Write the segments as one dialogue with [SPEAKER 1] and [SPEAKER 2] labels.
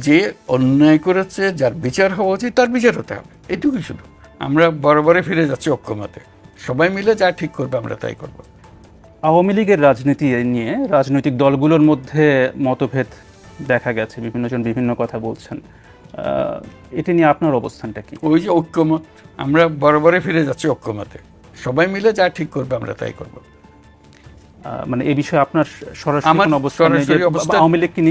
[SPEAKER 1] যে অন্যায় করেছে, যার বিচার হওয়া উচিত তার বিচার হতে হবে, এটুকুই শুধু। আমরা বরাবরে ফিরে যাচ্ছি ঐক্যমতে, সবাই মিলে যা ঠিক করবে আমরা তাই করব।
[SPEAKER 2] আওয়ামী লীগের রাজনীতি নিয়ে রাজনৈতিক দলগুলোর মধ্যে মতভেদ দেখা গেছে, বিভিন্নজন বিভিন্ন কথা বলছেন, এটা নিয়ে আপনার অবস্থানটা কি?
[SPEAKER 1] ওই যে ঐক্যমত, আমরা বরাবরে ফিরে যাচ্ছি ঐক্যমতে, সবাই মিলে যা ঠিক করবে আমরা তাই করব।
[SPEAKER 2] মানে এই বিষয়ে আপনার সরাসরি কোনো অবস্থান নেই যে আওয়ামী লীগ কি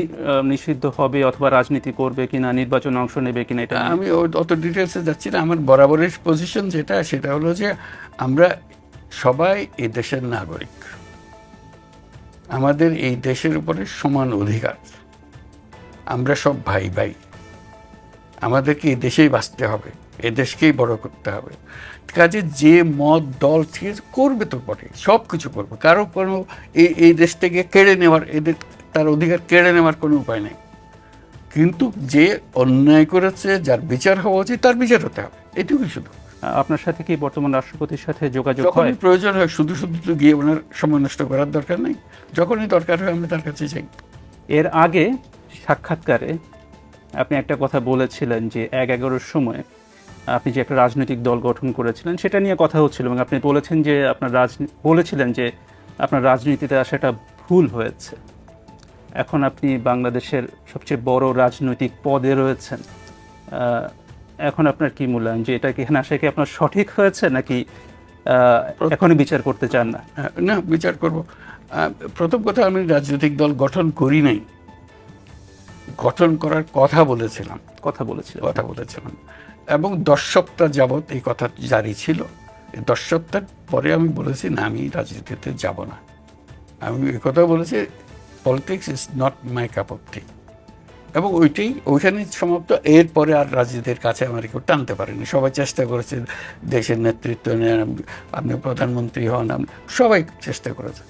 [SPEAKER 2] নিষিদ্ধ হবে অথবা রাজনীতি করবে কিনা, নির্বাচনে অংশ নেবে কিনা? এটা
[SPEAKER 1] আমি অত ডিটেলসে যাচ্ছি না। আমার বরাবরের পজিশন সেটা হলো যে আমরা সবাই এই দেশের নাগরিক, আমাদের এই দেশের উপরে সমান অধিকার, আমরা সব ভাই ভাই, আমাদেরকে এই দেশেই বাঁচতে হবে, এ দেশকেই বড় করতে হবে। কাজে যে মত দল ঠিক করবে তো পরে সব কিছু করবে, কারো কোনো এই দেশ থেকে কেড়ে নেওয়ার, এদের তার অধিকার কেড়ে নেওয়ার কোনো উপায় নেই। কিন্তু যে অন্যায় করেছে, যার বিচার হওয়া উচিত তার বিচার হতে হবে, এটুকুই শুধু।
[SPEAKER 2] আপনার সাথে কি বর্তমান রাষ্ট্রপতির সাথে যোগাযোগ হয়?
[SPEAKER 1] যখনই প্রয়োজন হয়, শুধু শুধু তো গিয়ে ওনার সময় নষ্ট করার দরকার নেই, যখনই দরকার হয় আমরা তার কাছে যাই।
[SPEAKER 2] এর আগে সাক্ষাৎকারে আপনি একটা কথা বলেছিলেন যে ১/১১-র সময় আপনি যে একটা রাজনৈতিক দল গঠন করেছিলেন সেটা নিয়ে কথা হচ্ছিল, এবং আপনি বলেছিলেন যে আপনার রাজনীতিতে আসাটা ভুল হয়েছে। এখন আপনি বাংলাদেশের সবচেয়ে বড় রাজনৈতিক পদে রয়েছেন, এখন আপনার কি মূল্যায়ন যে এটা কি এখানে আসা কি আপনার সঠিক হয়েছে, নাকি এখনই বিচার করতে চান না?
[SPEAKER 1] না, বিচার করব। প্রথম কথা, আমি রাজনৈতিক দল গঠন করি নাই, গঠন করার কথা বলেছিলাম এবং 10 সপ্তাহ যাবৎ এই কথা জারি ছিল। 10 সপ্তাহ পরে আমি বলেছি না, আমি রাজনীতিতে যাব না। আমি এই কথা বলেছি, politics is not my cup of tea, এবং ওইখানে সমাপ্ত। এরপরে আর রাজনীতির কাছে আমার কেউ টানতে পারেনি। সবাই চেষ্টা করেছে দেশের নেতৃত্ব নেন, আপনি প্রধানমন্ত্রী হন, সবাই চেষ্টা করেছে,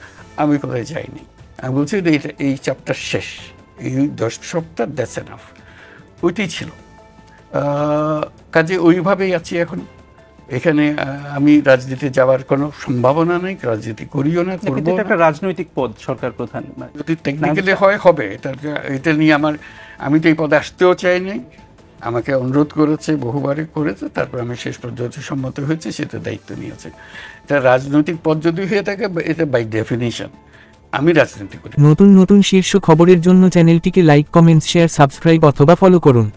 [SPEAKER 1] আমি কোথায় যাইনি। আমি বলছি এই চ্যাপ্টার শেষ, এই 10 সপ্তাহ দ্যাটস এনাফ, ওইটাই ছিল। কাজে ওইভাবেই আছি এখন। এখানে আমি রাজনীতি যাওয়ার কোনো সম্ভাবনা নেই, রাজনীতি করিও না, করবো না।
[SPEAKER 2] একটা রাজনৈতিক পদ, সরকার প্রধান
[SPEAKER 1] যদি টেকনিক্যালি হবে, এটা নিয়ে আমি তো এই পদে আসতেও চাইনি। আমাকে অনুরোধ করেছে, বহুবারে করেছে, তারপর আমি শেষ পর্যন্ত সম্মত হয়েছে, সেটা দায়িত্ব নিয়েছে। এটা রাজনৈতিক পদ যদি হয়ে থাকে, এটা বাই ডেফিনিশন আমি রাজনীতি করি।
[SPEAKER 3] নতুন নতুন শীর্ষ খবরের জন্য চ্যানেলটিকে লাইক, কমেন্টস, শেয়ার, সাবস্ক্রাইব অথবা ফলো করুন।